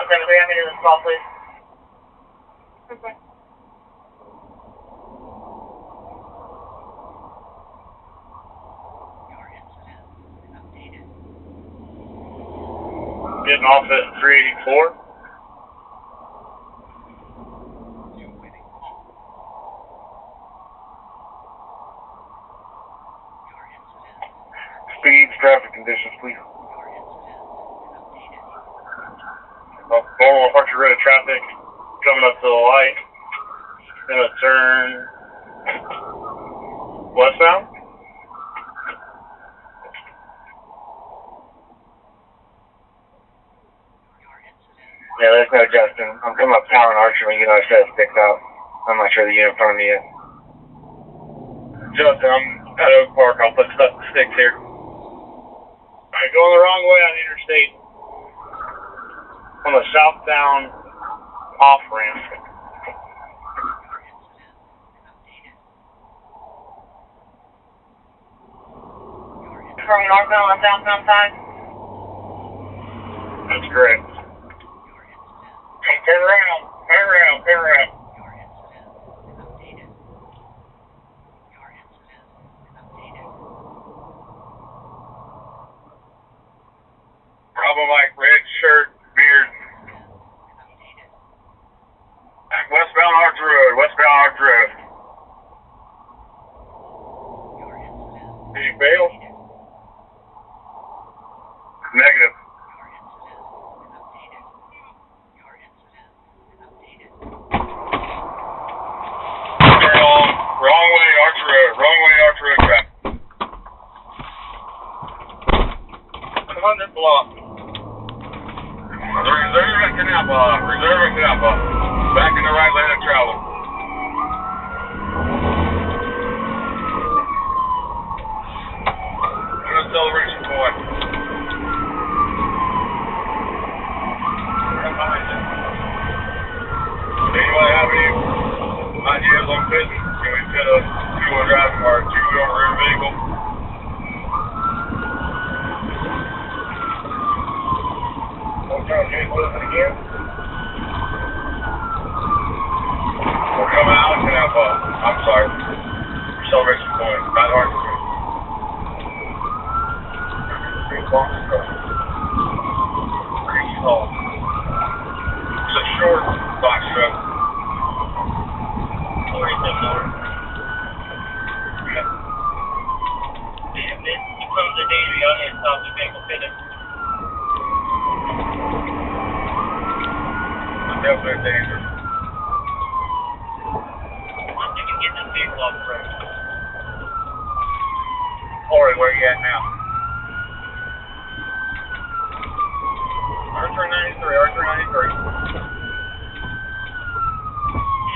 173, I'm into this call, please. Okay. Getting off at 384. Speeds, traffic conditions, please. Normal Archer Road traffic coming up to the light. Gonna turn westbound. Yeah, there's no Justin. I'm coming up Tower and Archer when you know it says sticks out. I'm not sure the unit in front of me yet. Justin, I'm at Oak Park. I'll put sticks here. Alright, going the wrong way on the interstate. On the southbound off ramp. From northbound on southbound side? That's correct. Turn around. Bravo Mike, red shirt, beard. Westbound Archer Road. Did you fail? Negative. Turn on. Wrong way, Archer Road traffic. Come on this block. Reserve at Canapa. Back in the right lane of travel. Celebration point. Anybody have any ideas on business? Can we fit a two-wheel drive or a two-wheel rear vehicle? What kind of vehicle is it again? We're coming out of Canapa. I'm sorry. Celebration point. Not hard to do. Pretty small. It's a short box truck. 46 hours. Yeah. If it becomes a daily, I'll need to stop the vehicle fitting. It's definitely dangerous. I'm thinking get this vehicle off the road. Corey, where are you at now? Archer 93.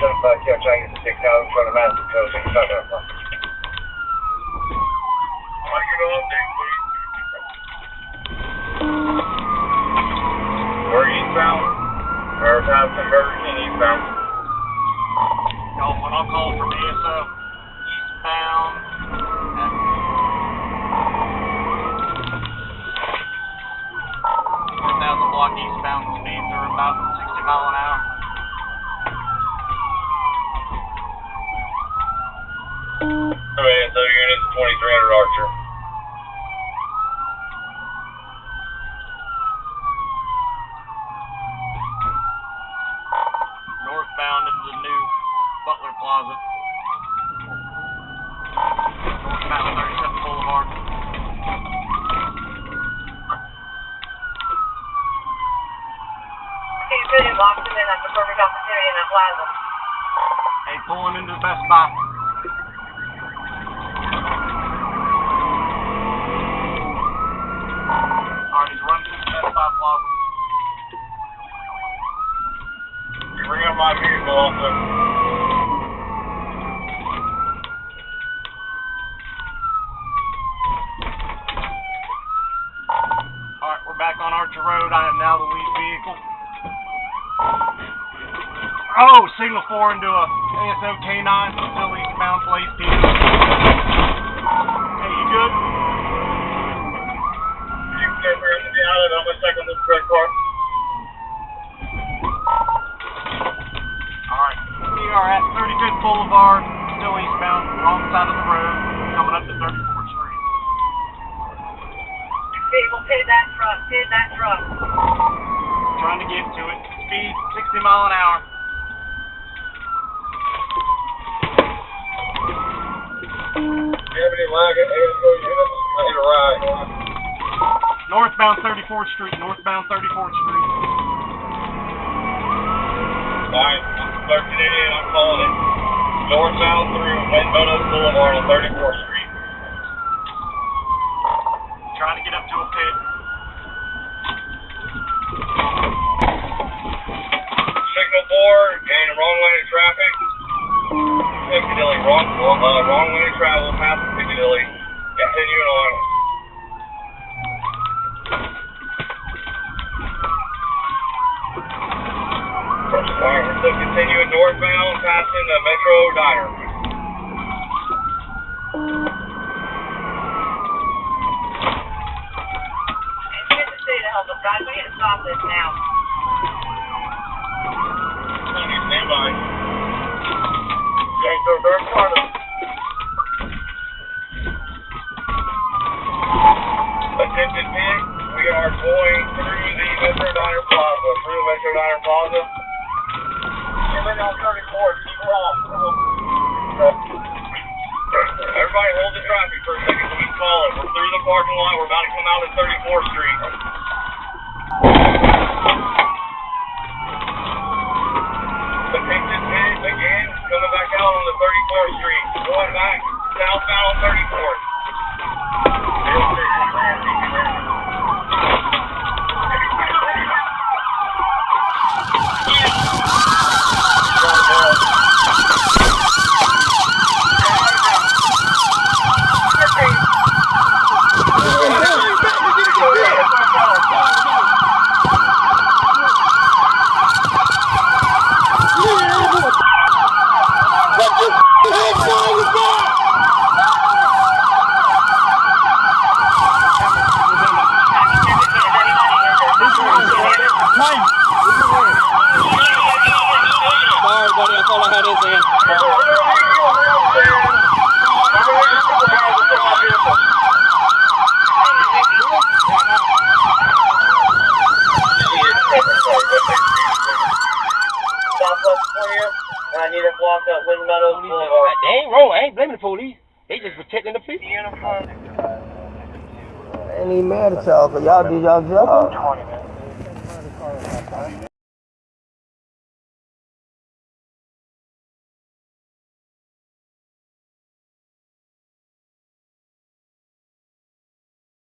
75, I'm trying to get the sticks out in front of Madison Coast. It's not gonna fly. I'll give you an update, please. We're eastbound. Or past Burger King eastbound. Y'all, when I'll call from ASO eastbound at 4,000 block eastbound, speeds are about 60 miles an hour. ASO units 2300 Archer. Northbound into the new Butler Plaza. Northbound 37 Boulevard. Okay, you really locked him in. That's the perfect opportunity in that plaza. Hey, pulling into the Best Buy. Alright, he's running through the Best Buy Plaza. You bring up my vehicle also. Alright, we're back on Archer Road. I am now the lead vehicle. Oh, signal 4 into a ASO K9, still eastbound, place P. Hey, you good? You can get where in the alley, I'm gonna check on this red car. Boulevard, still eastbound, wrong side of the road, coming up to 34th Street. People, pit that truck, pit that truck. Trying to get to it. Speed 60 mile an hour. Do you have any lag at ASO units? I hit a ride. Northbound 34th Street, northbound 34th Street. Alright, 1388, I'm calling it. Northbound through Meadows Boulevard on 34th Street. Trying to get up to a pit. Signal 4, gaining wrong lane of traffic. Piccadilly, wrong lane of travel, past Piccadilly. Continuing on. Alright, we're still continuing northbound, passing the Metro Diner. And here's the city to help us, guys. We need to stop this now. Stand by. Okay, so third quarter. Attempted pit. We are going through the Metro Diner Plaza. We're on 34. Keep off. Everybody hold the traffic for a second so we can call it. We're through the parking lot. We're about to come out at 34th Street. Attempted pit again. Coming back out on the 34th Street. Going back southbound on 34th. I need to block up Lynn Meadows Boulevard. They ain't wrong. I ain't blaming the police. They just protecting the people. Uniform. I ain't even mad at y'all, cause y'all did y'all job.